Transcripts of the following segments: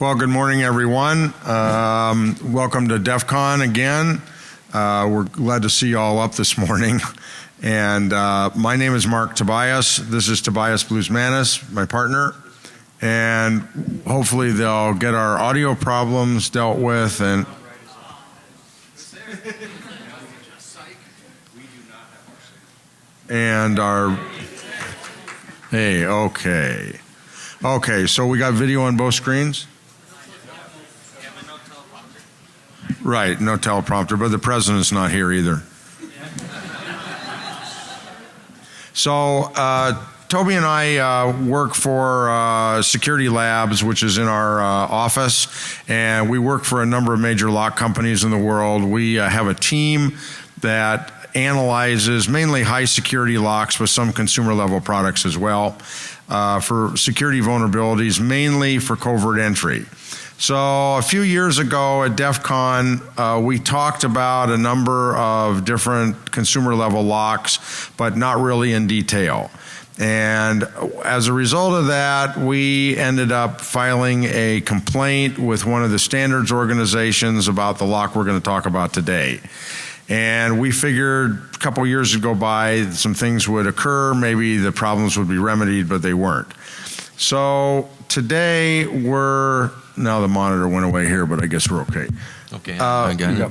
Well, good morning, everyone. Welcome to Defcon again. We're glad to see you all up this morning. And my name is Tobias. This is Tobias Bluzmanis, my partner. And hopefully they'll get our audio problems dealt with. Okay, so we got video on both screens? Right, no teleprompter, but the president's not here either. So, Toby and I work for Security Labs, which is in our office, and we work for a number of major lock companies in the world. We have a team that analyzes mainly high security locks with some consumer level products as well for security vulnerabilities, mainly for covert entry. So a few years ago at Defcon, we talked about a number of different consumer level locks, but not really in detail. And as a result of that, we ended up filing a complaint with one of the standards organizations about the lock we're going to talk about today. And we figured a couple years would go by, some things would occur, maybe the problems would be remedied, but they weren't. So today now the monitor went away here, but I guess we're okay. Okay, again.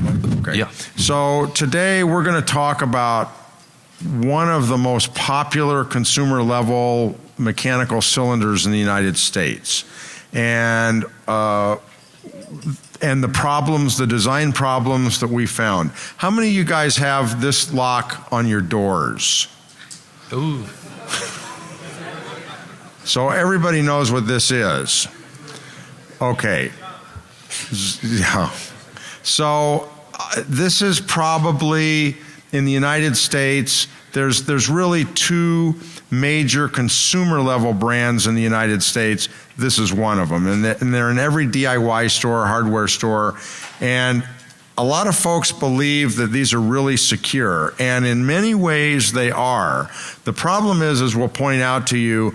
Okay. Yeah. So today we're going to talk about one of the most popular consumer level mechanical cylinders in the United States. And the problems, the design problems that we found. How many of you guys have this lock on your doors? Ooh. So everybody knows what this is. Okay. Yeah. So this is probably in the United States, there's really two major consumer level brands in the United States. This is one of them. And they're in every DIY store, hardware store. And a lot of folks believe that these are really secure. And in many ways they are. The problem is, as we'll point out to you,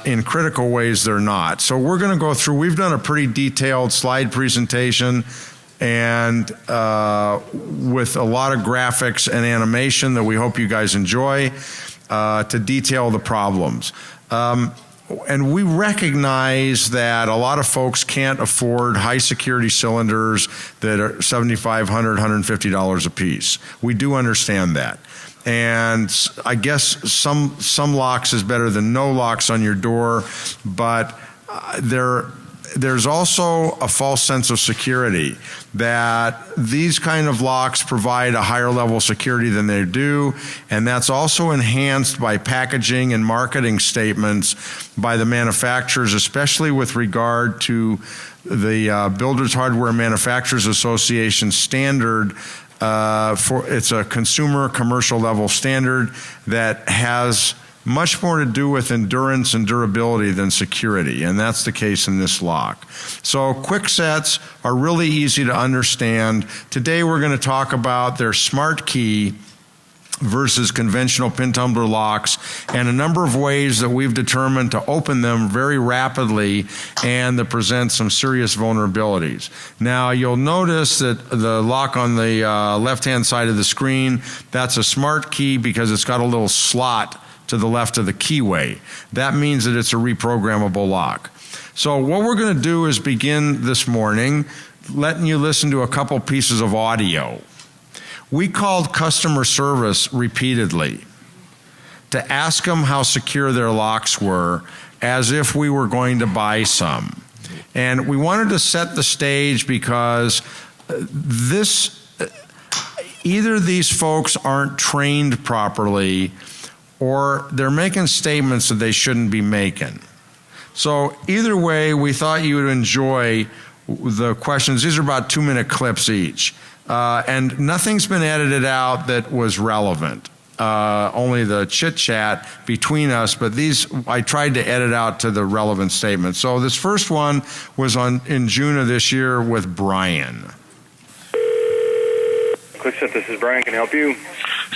in critical ways they're not. So we're going to go through, we've done a pretty detailed slide presentation and with a lot of graphics and animation that we hope you guys enjoy to detail the problems. And we recognize that a lot of folks can't afford high security cylinders that are $7,500, $150 a piece. We do understand that. And I guess some locks is better than no locks on your door, but there's also a false sense of security that these kind of locks provide a higher level of security than they do, and that's also enhanced by packaging and marketing statements by the manufacturers, especially with regard to the Builders Hardware Manufacturers Association standard. It's a consumer commercial level standard that has much more to do with endurance and durability than security, and that's the case in this lock. So quick sets are really easy to understand. Today we're going to talk about their smart key versus conventional pin tumbler locks and a number of ways that we've determined to open them very rapidly and that present some serious vulnerabilities. Now you'll notice that the lock on the left-hand side of the screen, that's a smart key because it's got a little slot to the left of the keyway. That means that it's a reprogrammable lock. So what we're going to do is begin this morning letting you listen to a couple pieces of audio. We called customer service repeatedly to ask them how secure their locks were as if we were going to buy some. And we wanted to set the stage because either these folks aren't trained properly or they're making statements that they shouldn't be making. So either way, we thought you would enjoy the questions. These are about 2-minute clips each. And nothing's been edited out that was relevant. Only the chit chat between us, but these I tried to edit out to the relevant statements. So this first one was in June of this year with Brian. QuickSet, this is Brian. Can I help you?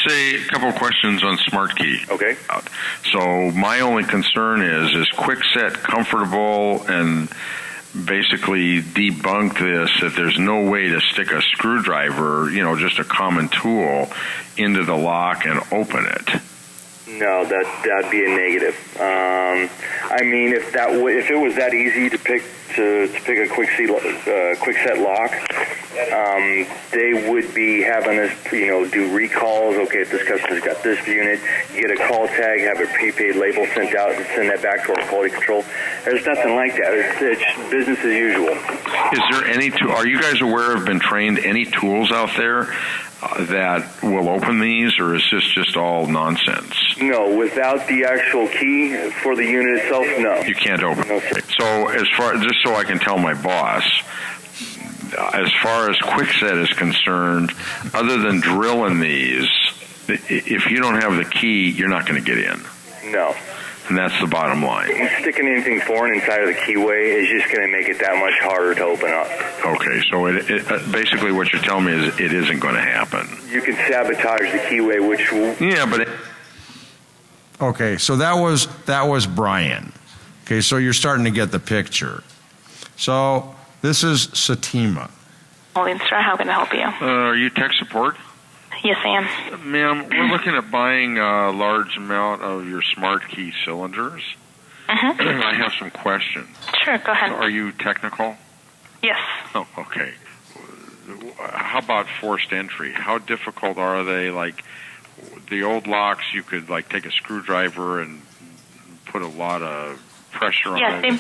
Say a couple of questions on Smart Key. Okay. So my only concern is QuickSet comfortable and basically debunked this, that there's no way to stick a screwdriver, just a common tool, into the lock and open it. No, that'd be a negative. I mean, if it was that easy to pick a quick set lock, they would be having us, do recalls. Okay, if this customer's got this unit, you get a call tag, have a prepaid label sent out, and send that back to our quality control. There's nothing like that. It's business as usual. Is there any are you guys aware of, been trained, any tools out there that will open these, or is this just all nonsense? No, without the actual key for the unit itself, no. You can't open No, it. So just so I can tell my boss, as far as Kwikset is concerned, other than drilling these, if you don't have the key, you're not going to get in. No. And that's the bottom line. Sticking anything foreign inside of the keyway is just going to make it that much harder to open up. Okay, so it basically what you're telling me is it isn't going to happen. You can sabotage the keyway, which will... Yeah, but... Okay, so that was Brian. Okay, so you're starting to get the picture. So this is Satima. Morning, sir. How can I help you? Are you tech support? Yes, I am. Ma'am, we're looking at buying a large amount of your smart key cylinders. I have some questions. Sure, go ahead. Are you technical? Yes. Oh, okay. How about forced entry? How difficult are they? Like the old locks, you could take a screwdriver and put a lot of pressure on. Yeah, same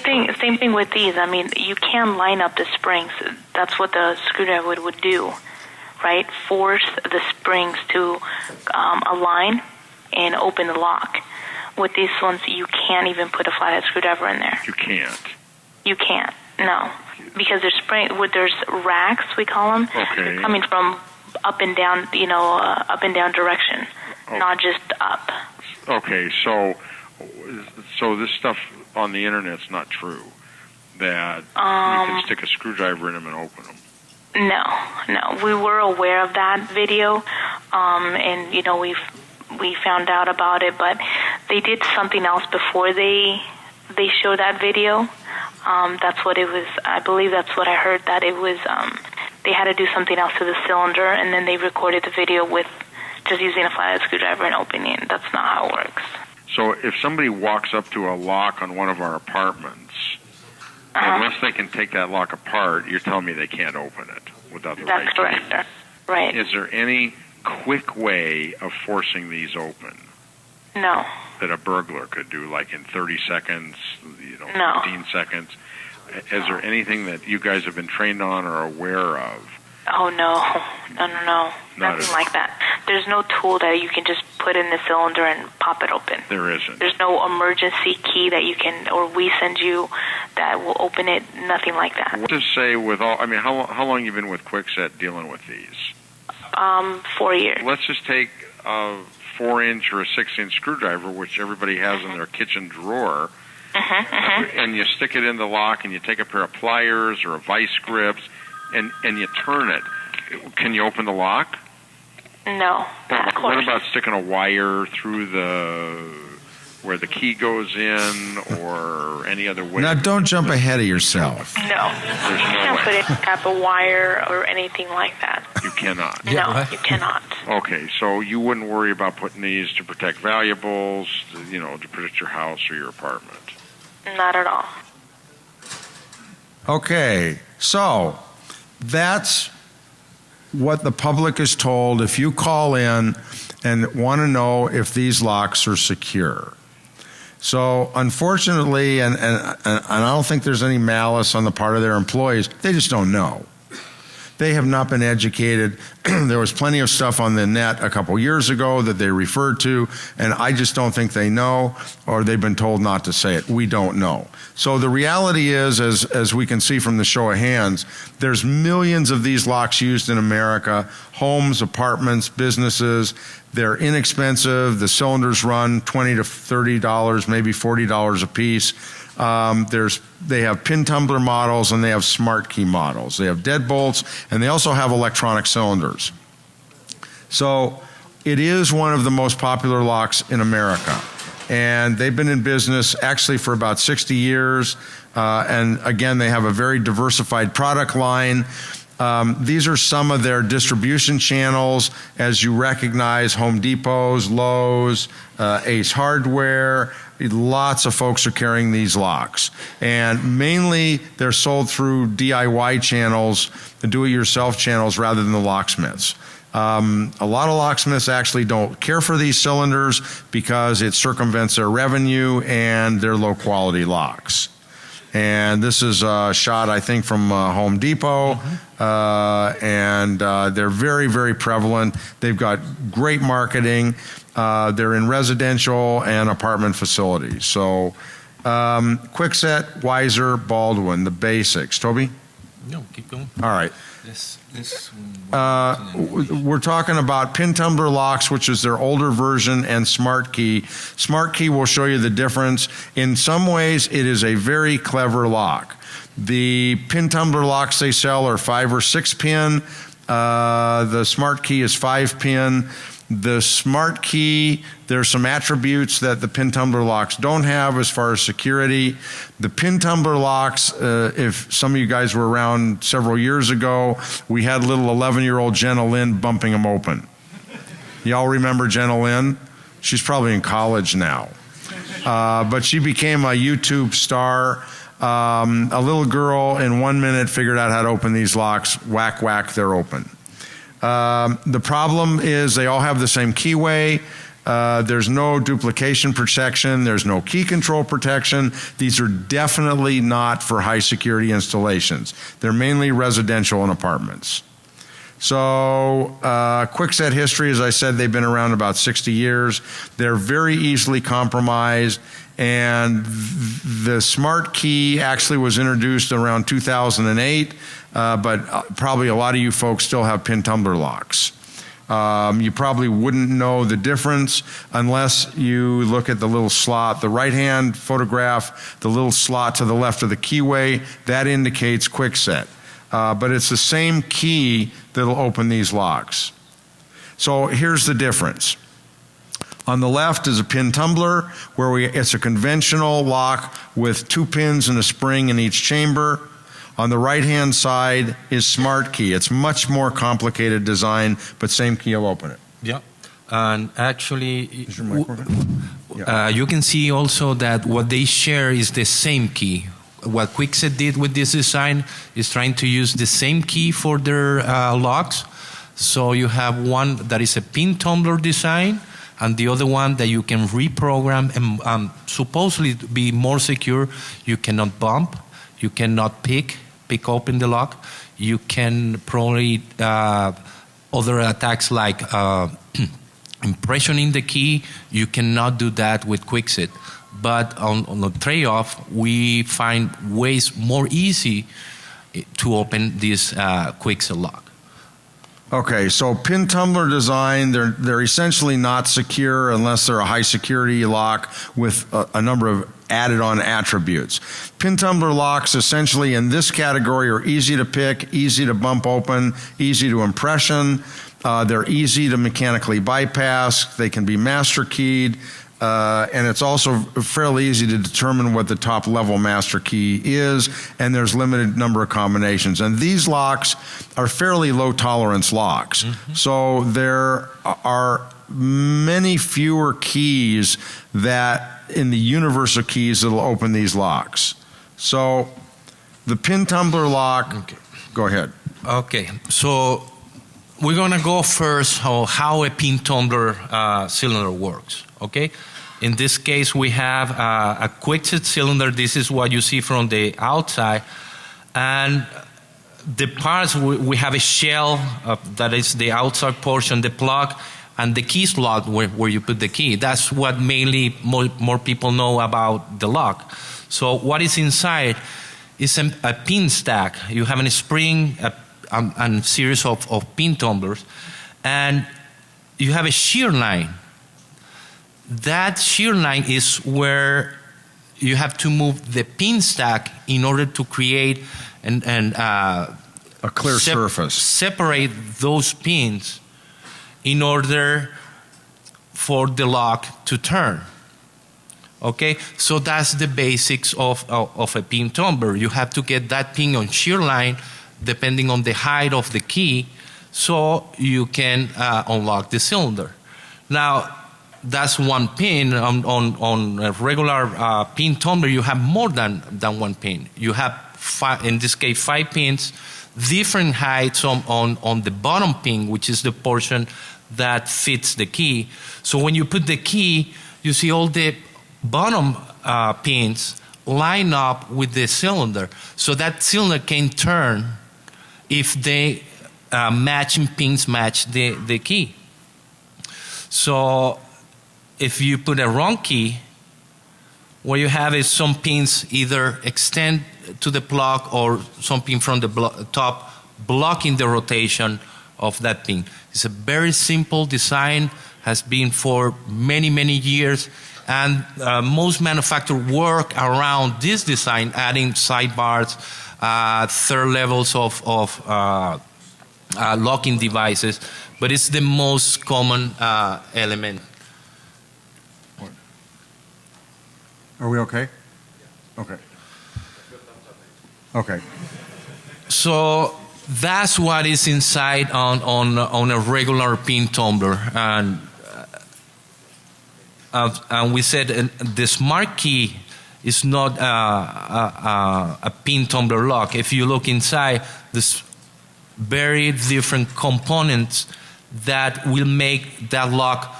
thing with these. I mean, you can line up the springs. That's what the screwdriver would do, right? Force the springs to align and open the lock. With these ones, you can't even put a flathead screwdriver in there. You can't. You can't. No, because there's racks, we call them. Okay. Coming from up and down, up and down direction, not just up. Okay, so this stuff on the internet's not true, that you can stick a screwdriver in them and open them. No, we were aware of that video, and we found out about it, but they did something else before they showed that video. That's what it was. I believe that's what I heard, that it was they had to do something else to the cylinder, and then they recorded the video with just using a flathead screwdriver and opening it. That's not how it works. So if somebody walks up to a lock on one of our apartments, unless they can take that lock apart, you're telling me they can't open it without the right key? That's correct, sir. Right. Is there any quick way of forcing these open? No. That a burglar could do, like in 30 seconds, No. 15 seconds? Is there anything that you guys have been trained on or aware of? Oh, no. Nothing like that. There's no tool that you can just put in the cylinder and pop it open. There isn't. There's no emergency key that you can, or we send you, that will open it. Nothing like that. What to say with all, how long you been with Kwikset dealing with these? 4 years. Let's just take a 4-inch or a 6-inch screwdriver, which everybody has in their kitchen drawer, and you stick it in the lock, and you take a pair of pliers or a vice grips, and you turn it. Can you open the lock? No, of course. What about sticking a wire through where the key goes in, or any other way? Now, don't jump ahead of yourself. No. There's You no can't way. put any type of wire or anything like that. You cannot. No, you cannot. Okay, so you wouldn't worry about putting these to protect valuables, to protect your house or your apartment? Not at all. Okay, so that's what the public is told if you call in and want to know if these locks are secure. So unfortunately, and I don't think there's any malice on the part of their employees, they just don't know. They have not been educated. There was plenty of stuff on the net a couple years ago that they referred to, and I just don't think they know, or they've been told not to say it. We don't know. So the reality is, as we can see from the show of hands, there's millions of these locks used in America, homes, apartments, businesses. They're inexpensive. The cylinders run $20 to $30, maybe $40 a piece. They have pin tumbler models and they have smart key models. They have deadbolts and they also have electronic cylinders. So it is one of the most popular locks in America. And they've been in business actually for about 60 years. And again, they have a very diversified product line. These are some of their distribution channels. As you recognize, Home Depot's, Lowe's, Ace Hardware, lots of folks are carrying these locks. And mainly they're sold through DIY channels, the do-it-yourself channels, rather than the locksmiths. A lot of locksmiths actually don't care for these cylinders because it circumvents their revenue and their low-quality locks. And this is a shot, I think, from Home Depot, and they're very, very prevalent. They've got great marketing. They're in residential and apartment facilities. So, Kwikset, Weiser, Baldwin, the basics. Toby? No, keep going. All right. We're talking about pin tumbler locks, which is their older version, and Smart Key. Smart Key will show you the difference. In some ways, it is a very clever lock. The pin tumbler locks they sell are 5 or 6 pin. The Smart Key is 5 pin. The Smart Key, there's some attributes that the pin tumbler locks don't have as far as security. The pin tumbler locks, if some of you guys were around several years ago, we had little 11-year-old Jenna Lynn bumping them open. Y'all remember Jenna Lynn? She's probably in college now. But she became a YouTube star. A little girl in 1 minute figured out how to open these locks. Whack, whack, they're open. The problem is they all have the same keyway. There's no duplication protection. There's no key control protection. These are definitely not for high security installations. They're mainly residential and apartments. So Kwikset history, as I said, they've been around about 60 years. They're very easily compromised. And the Smart Key actually was introduced around 2008, but probably a lot of you folks still have pin tumbler locks. You probably wouldn't know the difference unless you look at the little slot. The right-hand photograph, the little slot to the left of the keyway, that indicates Kwikset. But it's the same key that'll open these locks. So here's the difference. On the left is a pin tumbler, where it's a conventional lock with 2 pins and a spring in each chamber. On the right-hand side is Smart Key. It's much more complicated design, but same key will open it. Yeah, and actually, Is your mic working? Yeah. you can see also that what they share is the same key. What Kwikset did with this design is trying to use the same key for their locks. So you have one that is a pin tumbler design, and the other one that you can reprogram and supposedly be more secure. You cannot bump, you cannot pick open the lock. You can probably other attacks like impressioning the key. You cannot do that with Kwikset. But on the trade-off, we find ways more easy to open this Kwikset lock. Okay, so pin tumbler design, they're essentially not secure unless they're a high security lock with a number of added on attributes. Pin tumbler locks essentially in this category are easy to pick, easy to bump open, easy to impression. They're easy to mechanically bypass. They can be master keyed. And it's also fairly easy to determine what the top level master key is, and there's limited number of combinations. And these locks are fairly low tolerance locks. Mm-hmm. So there are many fewer keys that in the universe of keys that'll open these locks. So the pin tumbler lock, okay. Go ahead. Okay, so we're gonna go first on how a pin tumbler cylinder works, okay? In this case, we have a Kwikset cylinder. This is what you see from the outside. And the parts, we have a shell that is the outside portion, the plug, and the key slot where you put the key. That's what mainly more people know about the lock. So what is inside is a pin stack. You have a spring and a series of pin tumblers. And you have a shear line. That shear line is where you have to move the pin stack in order to create a clear surface. Separate those pins in order for the lock to turn. Okay, so that's the basics of a pin tumbler. You have to get that pin on shear line depending on the height of the key so you can unlock the cylinder. Now, that's one pin. On a regular pin tumbler, you have more than one pin. You have, in this case, 5 pins, different heights on the bottom pin, which is the portion that fits the key. So when you put the key, you see all the bottom pins line up with the cylinder. So that cylinder can turn if the matching pins match the key. So if you put a wrong key, what you have is some pins either extend to the plug or some pin from the top blocking the rotation of that pin. It's a very simple design, has been for many, many years, and most manufacturers work around this design, adding sidebars, third levels of locking devices, but it's the most common element. Are we okay? Okay. Okay. So that's what is inside on a regular pin tumbler, and we said the smart key is not a pin tumbler lock. If you look inside, there's very different components that will make that lock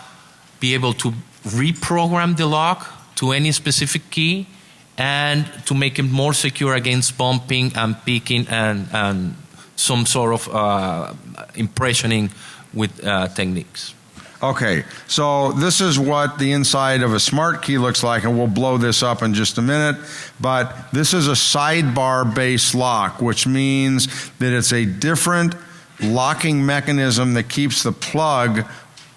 be able to reprogram the lock to any specific key and to make it more secure against bumping and picking and some sort of impressioning with techniques. Okay, so this is what the inside of a smart key looks like, and we'll blow this up in just a minute. But this is a sidebar-based lock, which means that it's a different locking mechanism that keeps the plug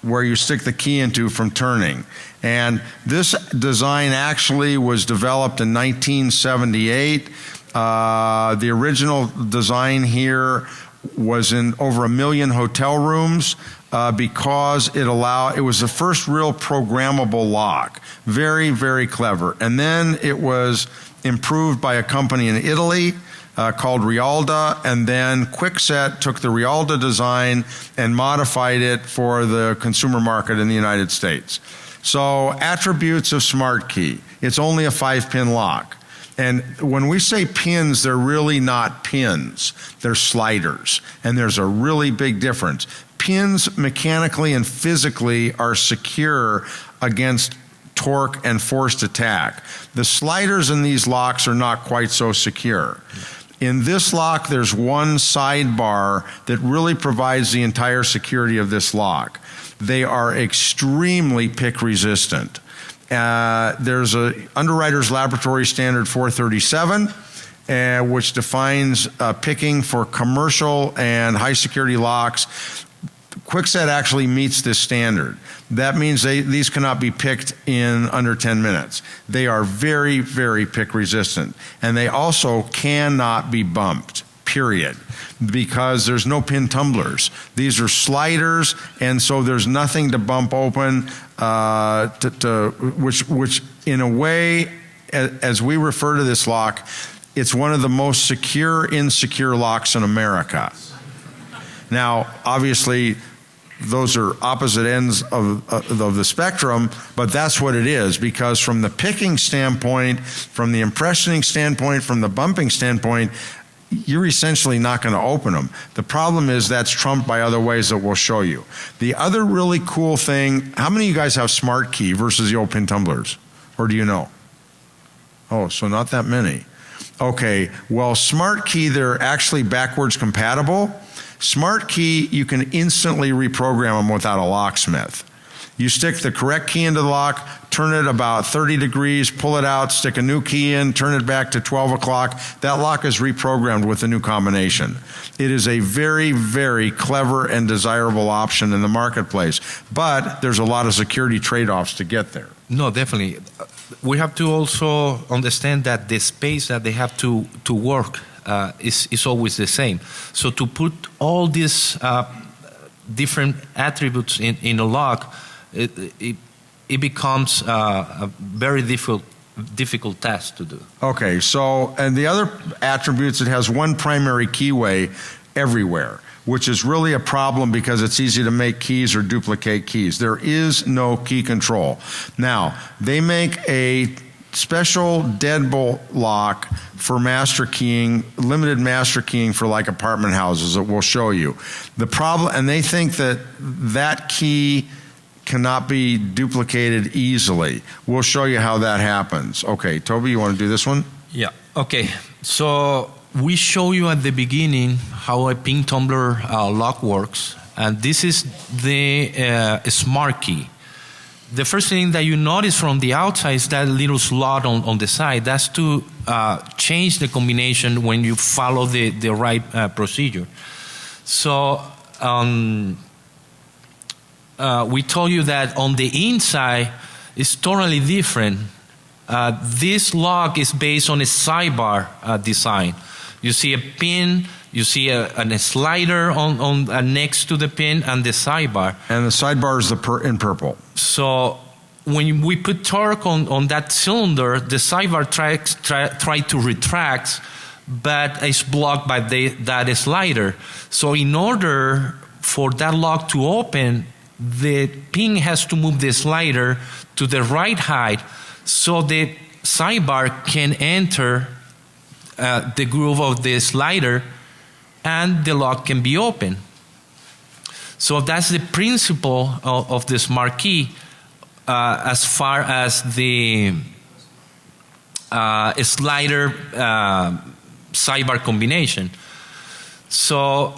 where you stick the key into from turning. And this design actually was developed in 1978. The original design here was in over 1 million hotel rooms because it was the first real programmable lock. Very, very clever. And then it was improved by a company in Italy called Rialda, and then Kwikset took the Rialda design and modified it for the consumer market in the United States. So attributes of smart key. It's only a 5-pin lock. And when we say pins, they're really not pins. They're sliders. And there's a really big difference. Pins mechanically and physically are secure against torque and forced attack. The sliders in these locks are not quite so secure. In this lock, there's one sidebar that really provides the entire security of this lock. They are extremely pick resistant. There's a Underwriters Laboratory Standard 437, which defines picking for commercial and high security locks. Kwikset actually meets this standard. That means these cannot be picked in under 10 minutes. They are very, very pick resistant. And they also cannot be bumped, period, because there's no pin tumblers. These are sliders, and so there's nothing to bump open, which in a way, as we refer to this lock, it's one of the most secure, insecure locks in America. Now, obviously, those are opposite ends of the spectrum, but that's what it is, because from the picking standpoint, from the impressioning standpoint, from the bumping standpoint, you're essentially not going to open them. The problem is that's trumped by other ways that we'll show you. The other really cool thing, how many of you guys have smart key versus the old pin tumblers? Or do you know? Oh, so not that many. Okay, well, smart key, they're actually backwards compatible. Smart key, you can instantly reprogram them without a locksmith. You stick the correct key into the lock, turn it about 30 degrees, pull it out, stick a new key in, turn it back to 12 o'clock. That lock is reprogrammed with the new combination. It is a very, very clever and desirable option in the marketplace, but there's a lot of security trade-offs to get there. No, definitely. We have to also understand that the space that they have to work is always the same. So to put all these different attributes in a lock, it becomes a very difficult task to do. Okay, so, and the other attributes, it has one primary keyway everywhere, which is really a problem because it's easy to make keys or duplicate keys. There is no key control. Now, they make a special deadbolt lock for master keying, limited master keying for like apartment houses that we'll show you. The problem, and they think that that key cannot be duplicated easily. We'll show you how that happens. Okay, Toby, you want to do this one? Yeah. Okay. So we show you at the beginning how a pin tumbler lock works, and this is the smart key. The first thing that you notice from the outside is that little slot on the side. That's to change the combination when you follow the right procedure. So we told you that on the inside it's totally different. This lock is based on a sidebar design. You see a pin, you see a slider on next to the pin and the sidebar. And the sidebar is in purple. So when we put torque on that cylinder, the sidebar try to retract, but it's blocked by that slider. So in order for that lock to open, the pin has to move the slider to the right height so the sidebar can enter the groove of the slider and the lock can be open. So that's the principle of the smart key as far as the slider sidebar combination. So,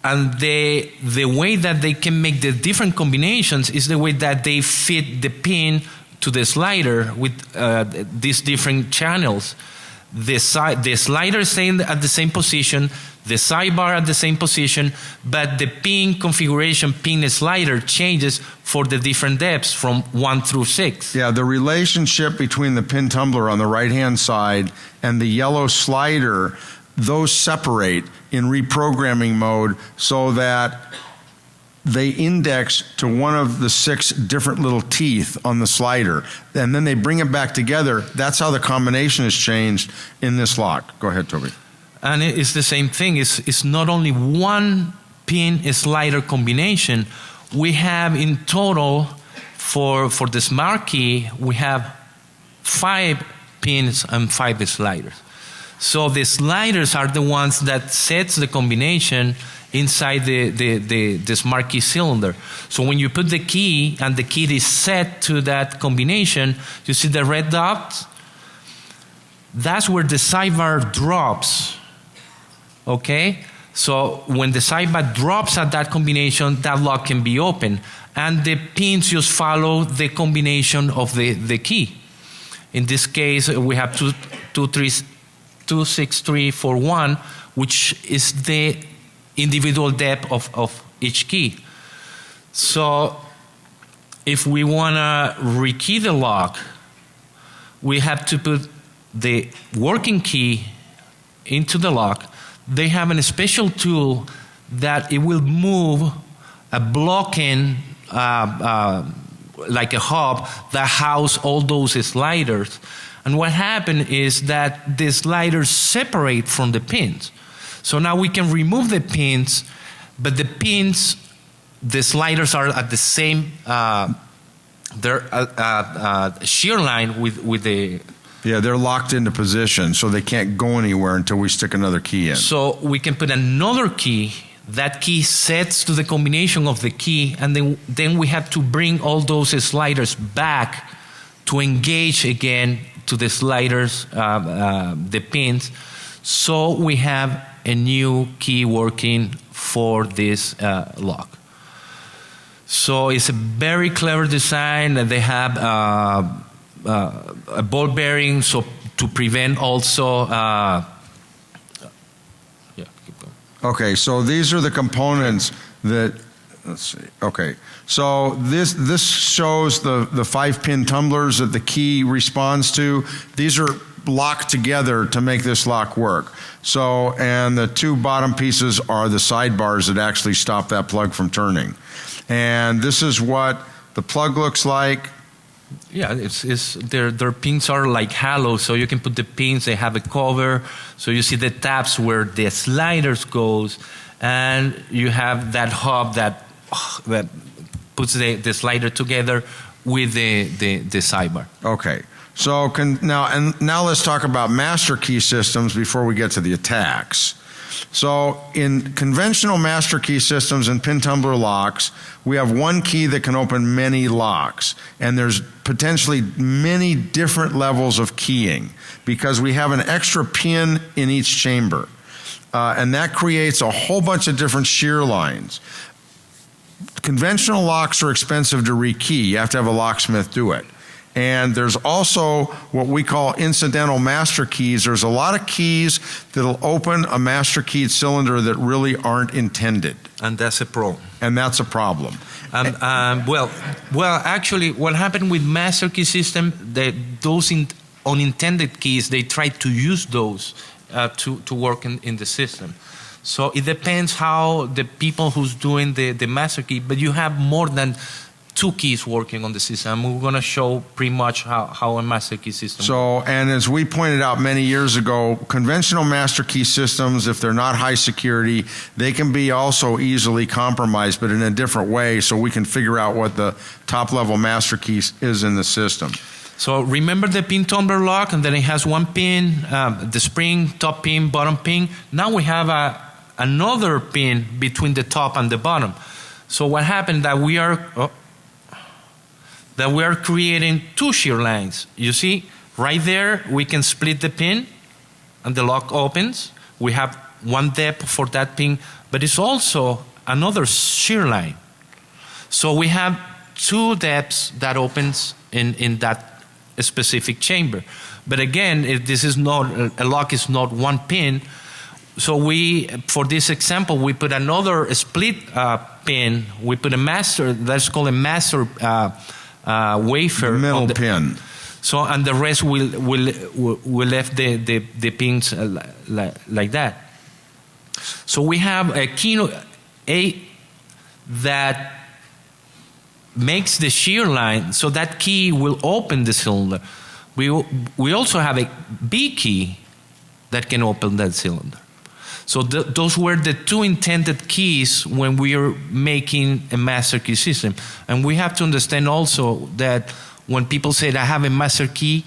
and the way that they can make the different combinations is the way that they fit the pin to the slider with these different channels. The slider staying at the same position, the sidebar at the same position, but the pin configuration, pin slider changes for the different depths from 1 through 6. Yeah, the relationship between the pin tumbler on the right-hand side and the yellow slider, those separate in reprogramming mode so that they index to one of the 6 different little teeth on the slider, and then they bring it back together. That's how the combination is changed in this lock. Go ahead, Toby. And it's the same thing. It's not only one pin slider combination. We have in total, for the smart key, we have 5 pins and 5 sliders. So the sliders are the ones that sets the combination inside the smart key cylinder. So when you put the key and the key is set to that combination, you see the red dots? That's where the sidebar drops. Okay? So when the sidebar drops at that combination, that lock can be open. And the pins just follow the combination of the key. In this case, we have 26341, which is the individual depth of each key. So if we want to rekey the lock, we have to put the working key into the lock. They have a special tool that it will move a block-in like a hub that house all those sliders. And what happened is that the sliders separate from the pins. So now we can remove the pins, but the sliders are at the same shear line with the. Yeah, they're locked into position, so they can't go anywhere until we stick another key in. So we can put another key. That key sets to the combination of the key, and then we have to bring all those sliders back to engage again to the sliders, the pins. So we have a new key working for this lock. So it's a very clever design, and they have a ball bearing, so to prevent also. Keep going. Okay, so these are the components that. Let's see. Okay, so this shows the 5-pin tumblers that the key responds to. These are locked together to make this lock work. So, and the 2 bottom pieces are the sidebars that actually stop that plug from turning. And this is what the plug looks like. Yeah, their pins are like hollow, so you can put the pins. They have a cover, so you see the tabs where the sliders goes, and you have that hub that puts the slider together with the sidebar. Okay. So now let's talk about master key systems before we get to the attacks. So in conventional master key systems and pin tumbler locks, we have one key that can open many locks, and there's potentially many different levels of keying because we have an extra pin in each chamber, and that creates a whole bunch of different shear lines. Conventional locks are expensive to rekey. You have to have a locksmith do it. And there's also what we call incidental master keys. There's a lot of keys that'll open a master keyed cylinder that really aren't intended. And that's a problem. And that's a problem. Well, actually, what happened with master key system, those unintended keys, they try to use those to work in the system. So it depends how the people who's doing the master key, but you have more than 2 keys working on the system. We're going to show pretty much how a master key system works. And as we pointed out many years ago, conventional master key systems, if they're not high security, they can be also easily compromised, but in a different way, so we can figure out what the top level master key is in the system. So remember the pin tumbler lock, and then it has one pin, the spring, top pin, bottom pin. Now we have another pin between the top and the bottom. So what happened that we are creating 2 shear lines. You see, right there, we can split the pin and the lock opens. We have one depth for that pin, but it's also another shear line. So we have 2 depths that opens in that specific chamber. But again, this is not, a lock is not one pin. So for this example, we put another split pin. We put a master, that's called a master wafer, the middle pin. So, and the rest will left the pins like that. So we have a key A that makes the shear line, so that key will open the cylinder. We also have a B key that can open that cylinder. So those were the 2 intended keys when we are making a master key system. And we have to understand also that when people say I have a master key,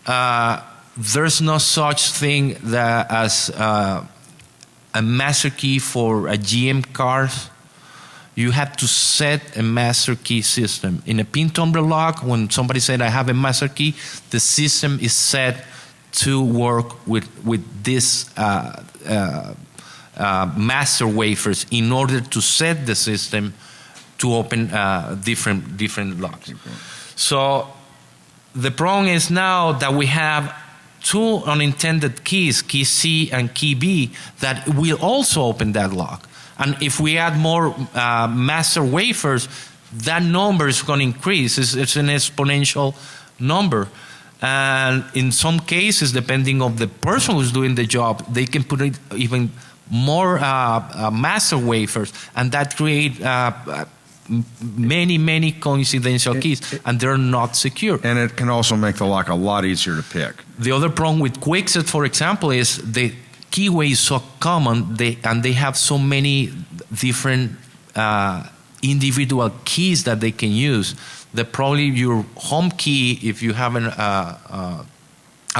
there's no such thing as a master key for a GM cars. You have to set a master key system. In a pin tumbler lock, when somebody said I have a master key, the system is set to work with this master wafers in order to set the system to open different locks. So the problem is now that we have 2 unintended keys, key C and key B, that will also open that lock. And if we add more master wafers, that number is going to increase. It's an exponential number. And in some cases, depending on the person who's doing the job, they can put even more master wafers, and that create many coincidental keys, and they're not secure. And it can also make the lock a lot easier to pick. The other problem with Quickset, for example, is the keyway is so common, and they have so many different individual keys that they can use. That probably your home key, if you have a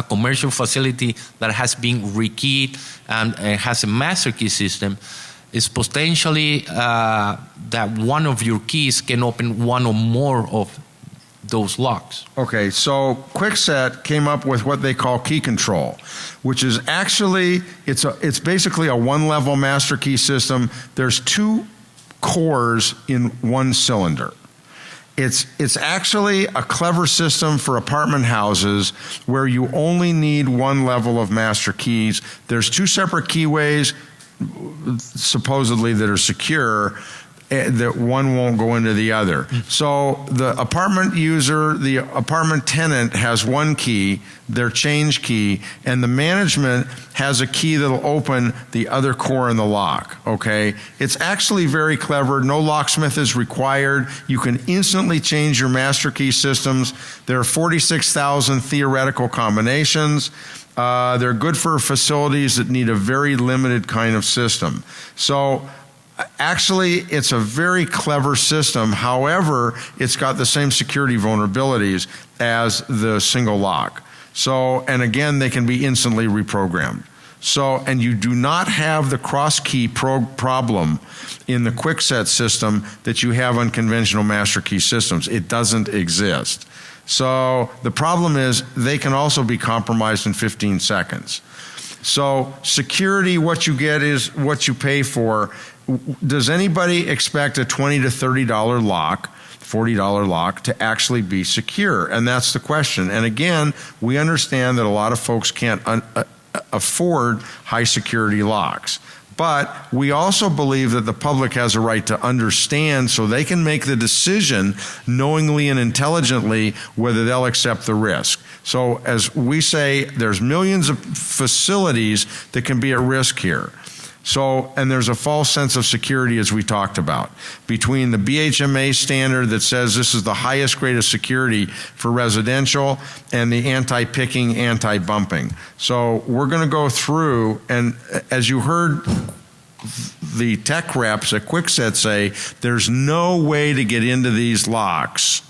commercial facility that has been rekeyed and has a master key system, is potentially that one of your keys can open one or more of those locks. Okay, so Quickset came up with what they call key control, which is actually, it's basically a 1-level master key system. There's 2 cores in one cylinder. It's actually a clever system for apartment houses where you only need 1 level of master keys. There's 2 separate keyways, supposedly, that are secure. that one won't go into the other. So the apartment user, the apartment tenant has one key, their change key, and the management has a key that'll open the other core in the lock, okay? It's actually very clever. No locksmith is required. You can instantly change your master key systems. There are 46,000 theoretical combinations. They're good for facilities that need a very limited kind of system. So actually, it's a very clever system. However, it's got the same security vulnerabilities as the single lock. So, and again, they can be instantly reprogrammed. So, and you do not have the cross key problem in the quickset system that you have on conventional master key systems. It doesn't exist. So the problem is they can also be compromised in 15 seconds. So security, what you get is what you pay for. Does anybody expect a $20 to $30 lock, $40 lock to actually be secure? And that's the question. And again, we understand that a lot of folks can't afford high security locks. But we also believe that the public has a right to understand so they can make the decision knowingly and intelligently whether they'll accept the risk. So as we say, there's millions of facilities that can be at risk here. So, and there's a false sense of security, as we talked about, between the BHMA standard that says this is the highest grade of security for residential and the anti-picking, anti-bumping. So we're going to go through, and as you heard the tech reps at Kwikset say, there's no way to get into these locks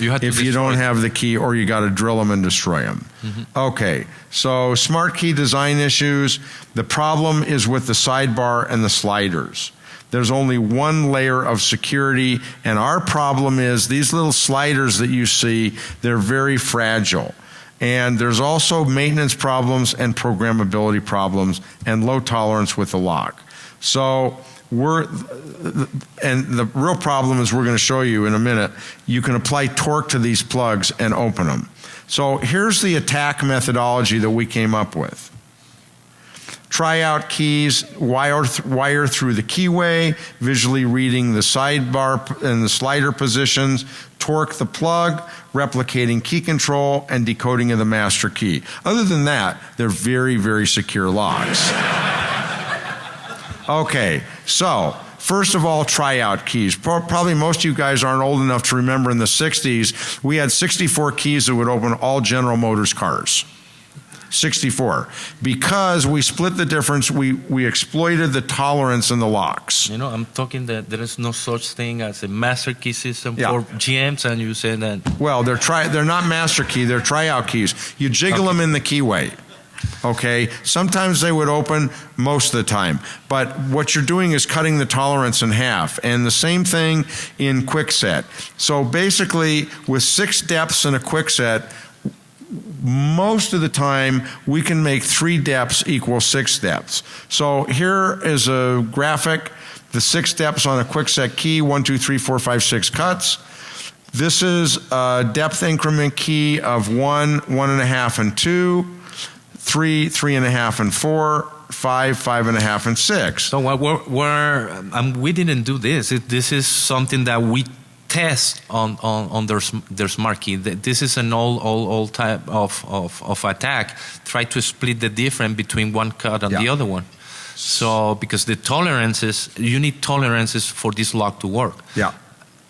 if you don't have the key, or you got to drill them and destroy them. Mm-hmm. Okay, so smart key design issues. The problem is with the sidebar and the sliders. There's only one layer of security, and our problem is these little sliders that you see, they're very fragile. And there's also maintenance problems and programmability problems and low tolerance with the lock. So and the real problem is, we're going to show you in a minute, you can apply torque to these plugs and open them. So here's the attack methodology that we came up with. Try out keys, wire through the keyway, visually reading the sidebar and the slider positions, torque the plug, replicating key control, and decoding of the master key. Other than that, they're very, very secure locks. Okay, so first of all, tryout keys. Probably most of you guys aren't old enough to remember in the 60s, we had 64 keys that would open all General Motors cars. 64. Because we split the difference, we exploited the tolerance in the locks. You know, I'm talking that there is no such thing as a master key system Yeah. for GMs, and you say that. Well, they're not master key, they're tryout keys. You jiggle them in the keyway. Okay, sometimes they would open, most of the time. But what you're doing is cutting the tolerance in half. And the same thing in Kwikset. So basically, with 6 depths in a Kwikset, most of the time we can make 3 depths equal 6 depths. So here is a graphic, the 6 depths on a Kwikset key, 1, 2, 3, 4, 5, 6 cuts. This is a depth increment key of 1, 1.5, and 2. 3, 3.5, and 4, 5, 5.5, and 6. So we didn't do this. This is something that we test on their smart key. This is an old type of attack. Try to split the difference between one cut and the other one. So because the tolerances, you need tolerances for this lock to work. Yeah.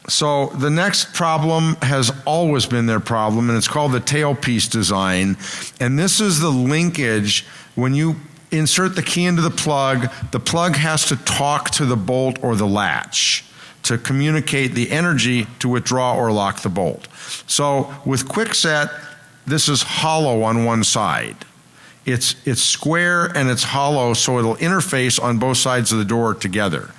So the next problem has always been their problem, and it's called the tailpiece design. And this is the linkage. When you insert the key into the plug has to talk to the bolt or the latch to communicate the energy to withdraw or lock the bolt. So with Kwikset, this is hollow on one side. It's square and it's hollow, so it'll interface on both sides of the door together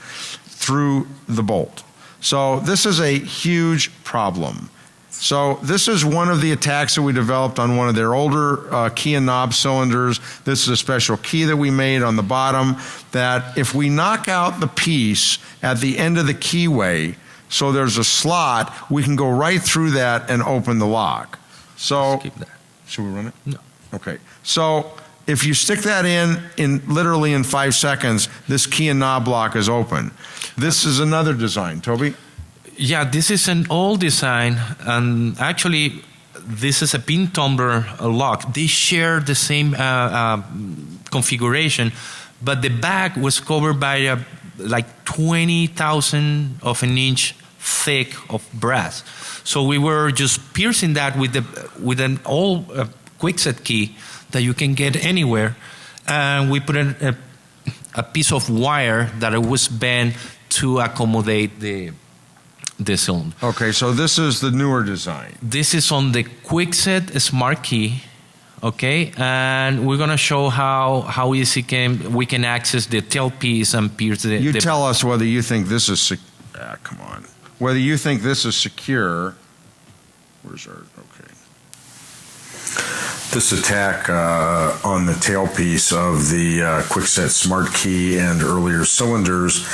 through the bolt. So this is a huge problem. So this is one of the attacks that we developed on one of their older key and knob cylinders. This is a special key that we made on the bottom that if we knock out the piece at the end of the keyway, so there's a slot, we can go right through that and open the lock. So, should we run it? No. Okay. So if you stick that in literally in 5 seconds, this key and knob lock is open. This is another design, Toby. Yeah, this is an old design, and actually, this is a pin tumbler lock. They share the same configuration, but the back was covered by like 20,000 of an inch thick of brass. So we were just piercing that with an old quickset key that you can get anywhere, and we put a piece of wire that it was bent to accommodate the cylinder. Okay, so this is the newer design. This is on the Quickset Smart Key, okay, and we're gonna show how easy we can access the tailpiece and pierce the. You tell us whether you think this is. Come on. Whether you think this is secure. Where's our? Okay. This attack on the tailpiece of the Quickset Smart Key and earlier cylinders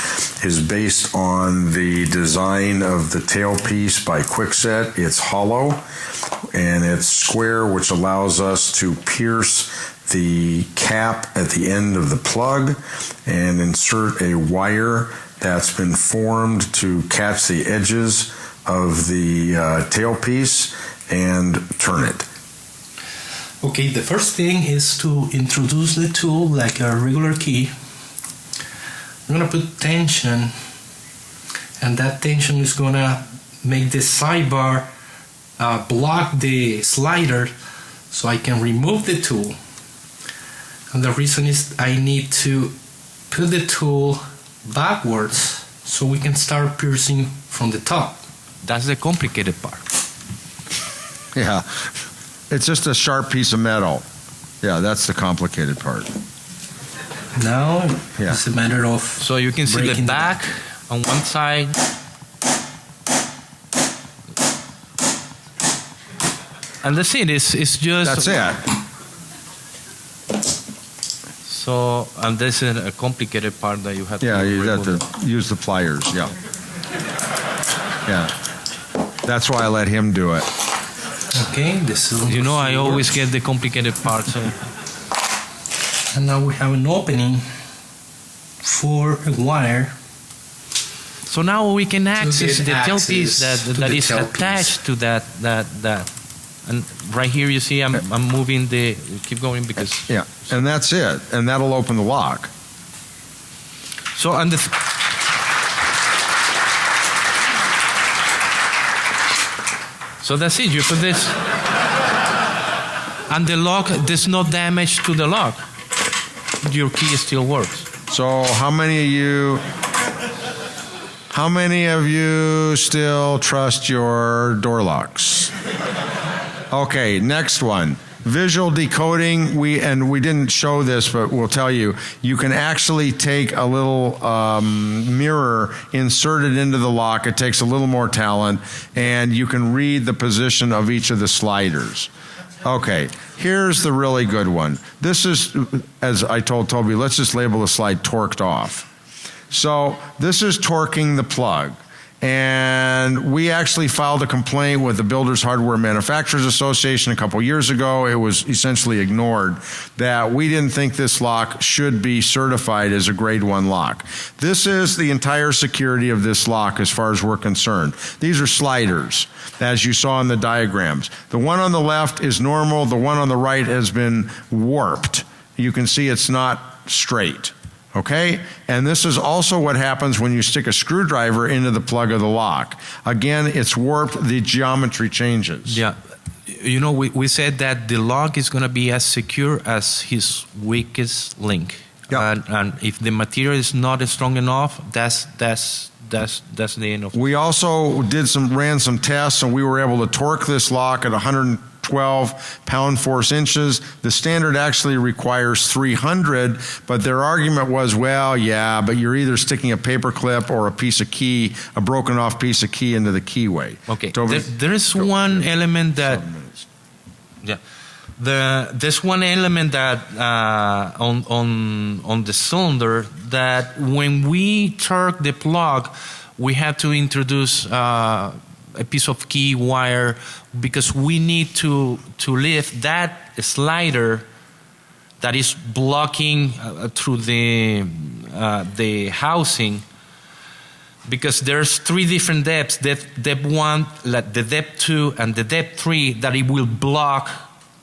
is based on the design of the tailpiece by Quickset. It's hollow and it's square, which allows us to pierce the cap at the end of the plug and insert a wire that's been formed to catch the edges of the tailpiece and turn it. Okay, the first thing is to introduce the tool like a regular key. I'm gonna put tension, and that tension is gonna make the sidebar block the slider so I can remove the tool. And the reason is I need to put the tool backwards so we can start piercing from the top. That's the complicated part. Yeah. It's just a sharp piece of metal. Yeah, that's the complicated part. Now it's a matter of. So you can see the back on one side. And that's it. It's just. That's it. So, and this is a complicated part that you have to. Yeah, you have to use the pliers. Yeah. Yeah. That's why I let him do it. Okay, you know I always get the complicated parts. And now we have an opening for a wire. So now we can access the tailpiece that is attached to that. And right here you see I'm moving the. Keep going because. Yeah, and that's it, and that'll open the lock. So and the. So that's it. You put this, and the lock. There's no damage to the lock. Your key still works. So how many of you still trust your door locks? Okay, next one. Visual decoding. We didn't show this, but we'll tell you. You can actually take a little mirror, insert it into the lock. It takes a little more talent, and you can read the position of each of the sliders. Okay, here's the really good one. This is, as I told Toby, let's just label the slide torqued off. So this is torquing the plug. And we actually filed a complaint with the Builders Hardware Manufacturers Association a couple years ago. It was essentially ignored that we didn't think this lock should be certified as a grade 1 lock. This is the entire security of this lock as far as we're concerned. These are sliders, as you saw in the diagrams. The one on the left is normal. The one on the right has been warped. You can see it's not straight. Okay? And this is also what happens when you stick a screwdriver into the plug of the lock. Again, it's warped, the geometry changes. Yeah. You know, we said that the lock is going to be as secure as his weakest link. Yep. And if the material is not strong enough, that's the end of it. We also ran some tests, and we were able to torque this lock at 112 pound-force inches. The standard actually requires 300, but their argument was, well, yeah, but you're either sticking a paper clip or a piece of key, a broken-off piece of key into the keyway. Okay, there is one element that... Yeah. There's one element that on the cylinder that when we torque the plug, we have to introduce a piece of key wire because we need to lift that slider that is blocking through the housing. because there's three different depths, depth 1, like the depth 2, and the depth 3, that it will block,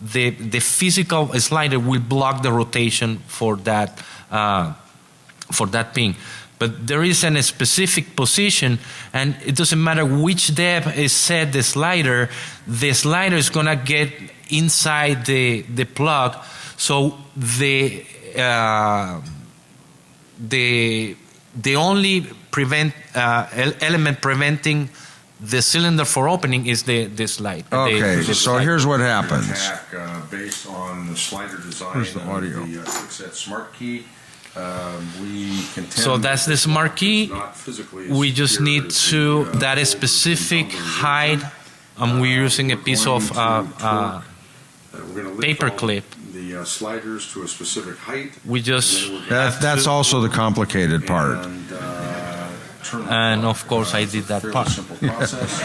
the physical slider will block the rotation for that pin. But there is a specific position, and it doesn't matter which depth is set the slider is gonna get inside the plug. So the only element preventing the cylinder for opening is the slide. Okay, so here's what happens. Based on the slider design. Where's the audio? The QuickSet Smart Key. We contend So that's the smart key. not physically We just secure need as to, the, that is specific height, and we're using a piece of we're gonna lift paper all clip. the sliders to a specific height. We just That's also the complicated part. And of course I did that fairly part. simple process.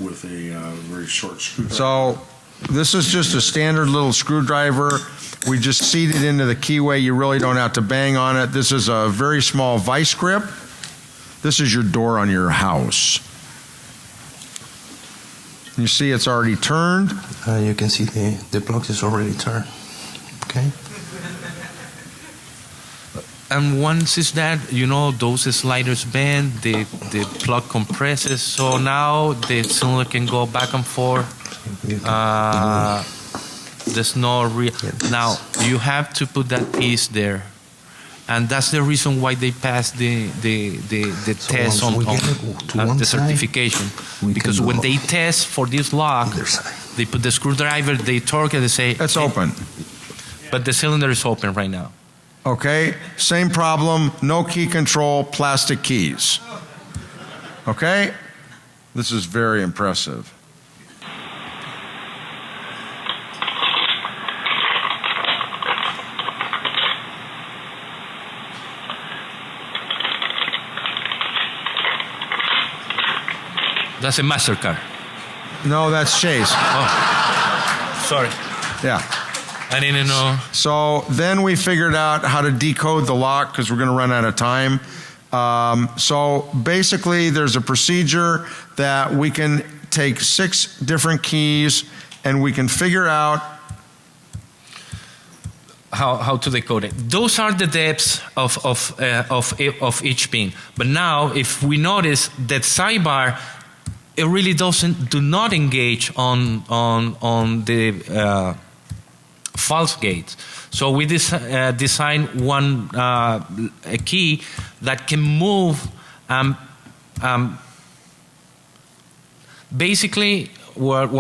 With a very short screwdriver. So this is just a standard little screwdriver. We just seat it into the keyway. You really don't have to bang on it. This is a very small vice grip. This is your door on your house. You see it's already turned. You can see the plug is already turned. Okay. And once it's that, those sliders bend, the plug compresses, so now the cylinder can go back and forth. There's no now you have to put that piece there, and that's the reason why they passed the test on the certification. Because when they test for this lock, they put the screwdriver, they torque it, they say It's open. but the cylinder is open right now. Okay, same problem, no key control, plastic keys. Okay, this is very impressive. That's a MasterCard. No, that's Chase. Oh, sorry. Yeah. I didn't know. So then we figured out how to decode the lock because we're going to run out of time. So basically there's a procedure that we can take 6 different keys and we can figure out how to decode it. Those are the depths of each pin. But now if we notice that sidebar, it really do not engage on the false gates. So we designed a key that can move. Basically, what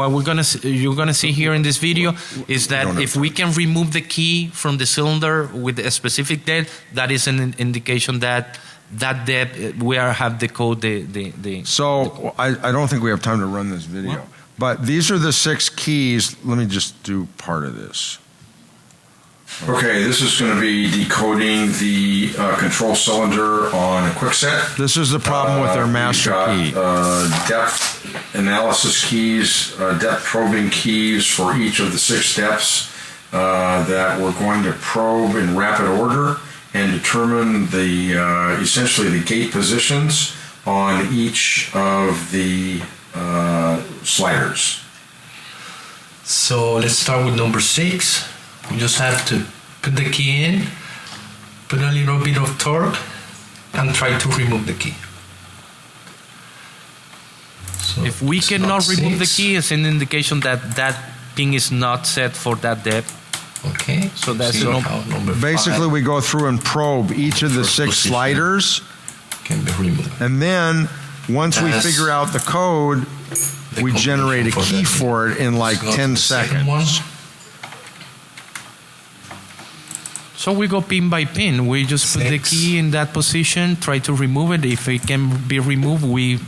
you're gonna see here in this video is that if we can remove the key from the cylinder with a specific depth, that is an indication that depth we have decoded So I don't think we have time to run this video. What? But these are the 6 keys. Let me just do part of this. Okay, this is going to be decoding the control cylinder on a QuickSet. This is the problem with their master key. We've got depth analysis keys, depth probing keys for each of the 6 depths that we're going to probe in rapid order and determine the essentially the gate positions on each of the sliders. So let's start with number 6. We just have to put the key in, put a little bit of torque, and try to remove the key. So If we it's cannot not remove the 6. key, it's an indication that pin is not set for that depth. Okay. So that's See no- how number Basically, 5 we go through and probe each of the First 6 position. sliders. can be removed. And then once we That's figure out the code, The we generate a combination key that. for it in like Let's go to 10 the second one. seconds. So we go pin by pin. We just put the 6. key in that position, try to remove it. If it can be removed, we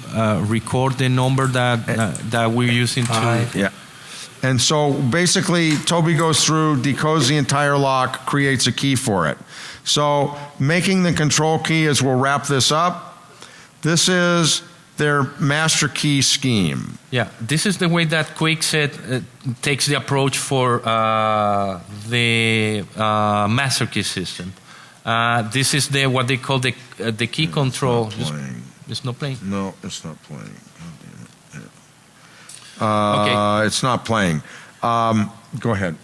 record the number that we're using to. 5. Yeah. And so basically, Toby goes through, decodes the entire lock, creates a key for it. So making the control key, as we'll wrap this up, this is their master key scheme. Yeah, this is the way that QuickSet takes the approach for the master key system. This is what they call the key control. It's not playing. No, it's not playing. Okay. It's not playing. Go ahead.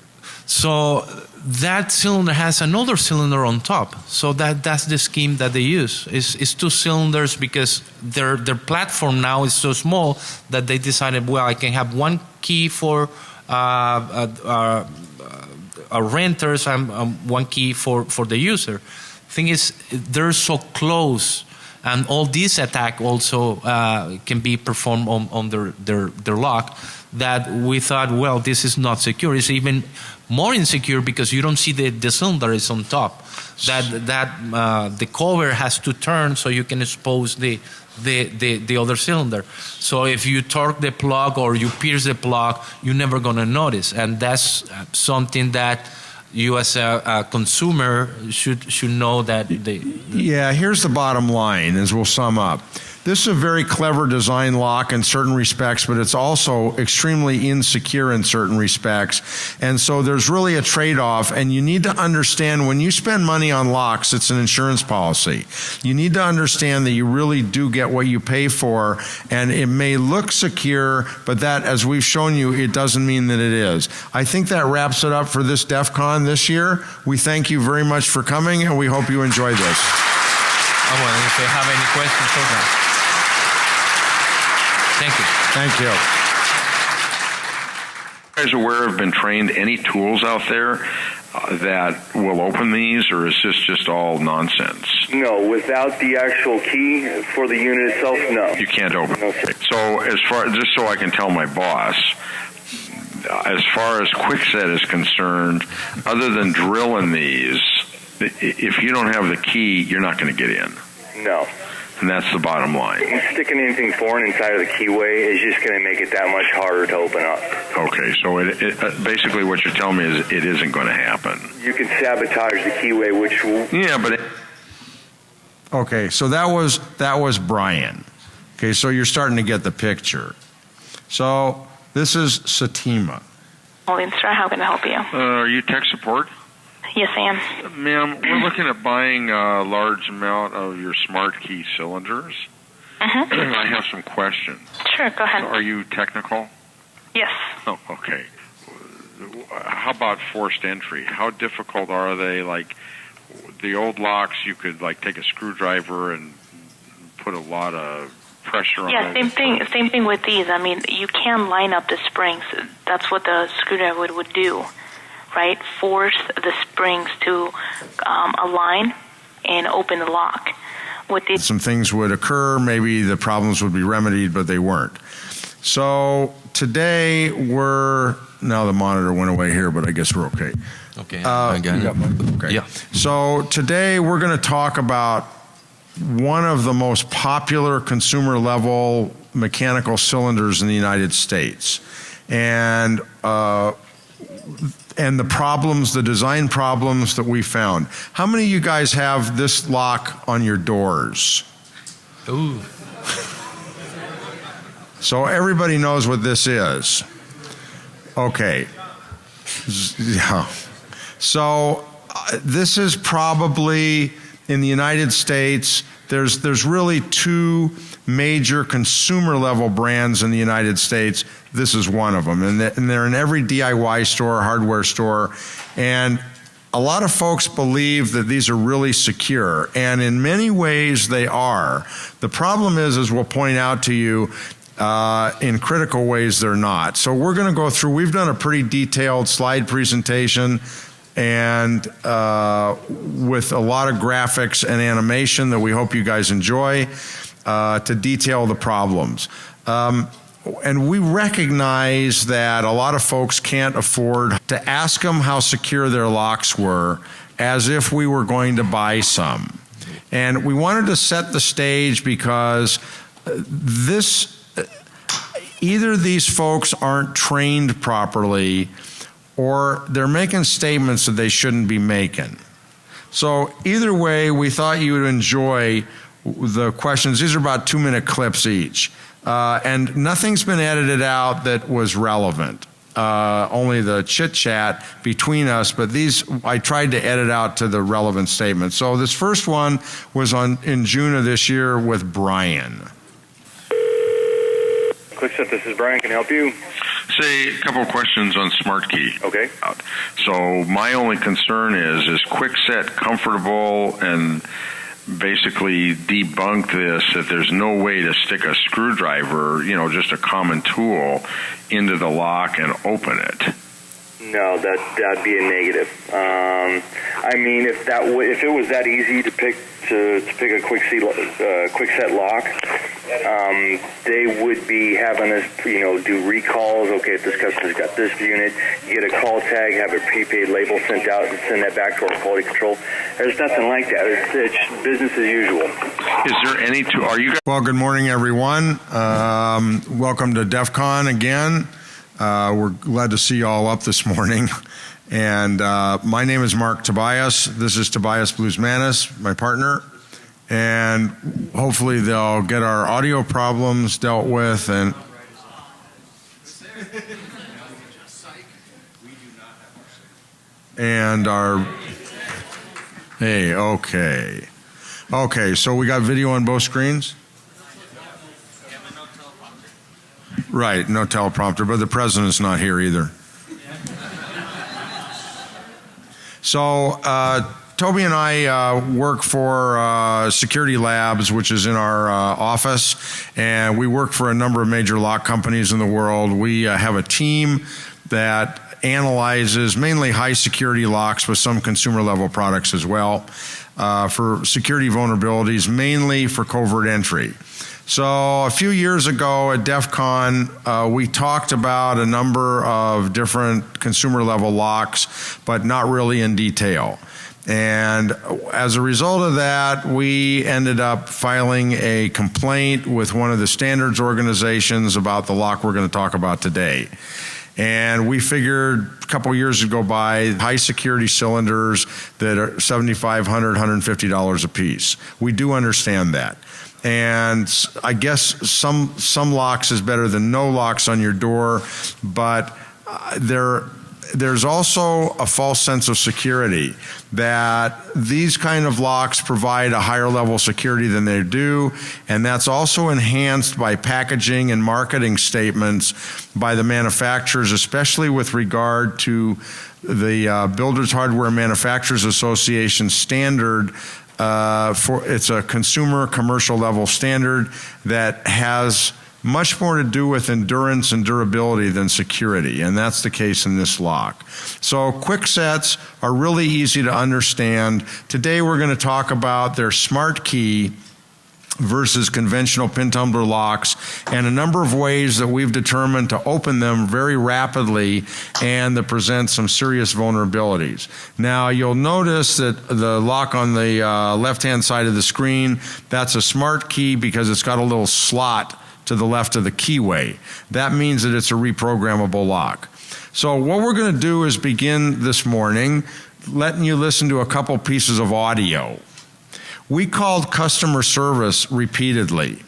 So that cylinder has another cylinder on top. So that's the scheme that they use. It's two cylinders because their platform now is so small that they decided, well, I can have one key for renters and one key for the user. Thing is, they're so close, and all these attack also can be performed on their lock, that we thought, well, this is not secure. It's even more insecure because you don't see the cylinder is on top. The cover has to turn so you can expose the other cylinder. So if you torque the plug or you pierce the plug, you're never going to notice. And that's something that you as a consumer should know that Yeah, here's the bottom line as we'll sum up. This is a very clever design lock in certain respects, but it's also extremely insecure in certain respects. And so there's really a trade-off, and you need to understand when you spend money on locks, it's an insurance policy. You need to understand that you really do get what you pay for, and it may look secure, but that, as we've shown you, it doesn't mean that it is. I think that wraps it up for this Defcon this year. We thank you very much for coming, and we hope you enjoy this. Oh, well, if you have any questions, okay. Thank you. Thank you. You guys aware have been trained any tools out there that will open these, or is this just all nonsense? No, without the actual key for the unit itself, no. You can't open No, it. So just so I can tell my boss, as far as Quickset is concerned, other than drilling these, if you don't have the key, you're not going to get in. No. And that's the bottom line. Sticking anything foreign inside of the keyway is just going to make it that much harder to open up. Okay, so it basically what you're telling me is it isn't going to happen. You can sabotage the keyway, which will... Yeah, but... Okay, so that was Brian. Okay, so you're starting to get the picture. So this is Satima. Sir, how can I help you? Are you tech support? Yes, I am. Ma'am, we're looking at buying a large amount of your smart key cylinders. Mm-hmm. I have some questions. Sure, go ahead. Are you technical? Yes. Oh, okay. How about forced entry? How difficult are they? Like the old locks, you could like take a screwdriver and put a lot of pressure on it. Yeah, same thing with these. I mean, you can line up the springs. That's what the screwdriver would do. Right, force the springs to align and open the lock. Some things would occur, maybe the problems would be remedied, but they weren't. So today now the monitor went away here, but I guess we're okay. Okay, Okay. Yeah. So today we're going to talk about one of the most popular consumer level mechanical cylinders in the United States. And the problems, the design problems that we found. How many of you guys have this lock on your doors? Ooh. So everybody knows what this is. Okay. Yeah. So this is probably, in the United States, there's really two major consumer level brands in the United States. This is one of them, and they're in every DIY store, hardware store, and a lot of folks believe that these are really secure, and in many ways they are. The problem is, as we'll point out to you, in critical ways they're not. So we're going to go through, we've done a pretty detailed slide presentation and with a lot of graphics and animation that we hope you guys enjoy to detail the problems. And we recognize that a lot of folks can't afford to ask them how secure their locks were as if we were going to buy some. And we wanted to set the stage because either these folks aren't trained properly or they're making statements that they shouldn't be making. So either way, we thought you would enjoy the questions. These are about 2-minute clips each. And nothing's been edited out that was relevant. only the chit chat between us, but these I tried to edit out to the relevant statements. So this first one was in June of this year with Brian. QuickSet, this is Brian. Can I help you? Say a couple of questions on Smart Key. Okay. So my only concern is QuickSet comfortable and basically debunk this, that there's no way to stick a screwdriver, just a common tool, into the lock and open it? No, that'd be a negative. I mean, if it was that easy to pick a QuickSet lock, they would be having us, do recalls. Okay, if this customer's got this unit, you get a call tag, have a prepaid label sent out, and send that back to our quality control. There's nothing like that. It's business as usual. Is there any tool? Are you guys? Well, good morning, everyone. Welcome to Defcon again. We're glad to see you all up this morning. And my name is Mark Tobias. This is Tobias Bluzmanis, my partner. And hopefully they'll get our audio problems dealt with. And okay. Okay, so we got video on both screens? Right, no teleprompter, but the president's not here either. So, Toby and I work for Security Labs, which is in our office, and we work for a number of major lock companies in the world. We have a team that analyzes mainly high security locks with some consumer level products as well for security vulnerabilities, mainly for covert entry. So a few years ago at Defcon, we talked about a number of different consumer level locks, but not really in detail. And as a result of that, we ended up filing a complaint with one of the standards organizations about the lock we're going to talk about today. And we figured a couple years go by, high security cylinders that are $7,500, $150 a piece. We do understand that. And I guess some locks is better than no locks on your door, but there's also a false sense of security that these kind of locks provide a higher level of security than they do, and that's also enhanced by packaging and marketing statements by the manufacturers, especially with regard to the Builders Hardware Manufacturers Association standard. It's a consumer commercial level standard that has much more to do with endurance and durability than security, and that's the case in this lock. So QuickSets are really easy to understand. Today we're going to talk about their Smart Key versus conventional pin tumbler locks and a number of ways that we've determined to open them very rapidly and that present some serious vulnerabilities. Now you'll notice that the lock on the left-hand side of the screen, that's a Smart Key because it's got a little slot to the left of the keyway. That means that it's a reprogrammable lock. So what we're going to do is begin this morning letting you listen to a couple pieces of audio. We called customer service repeatedly,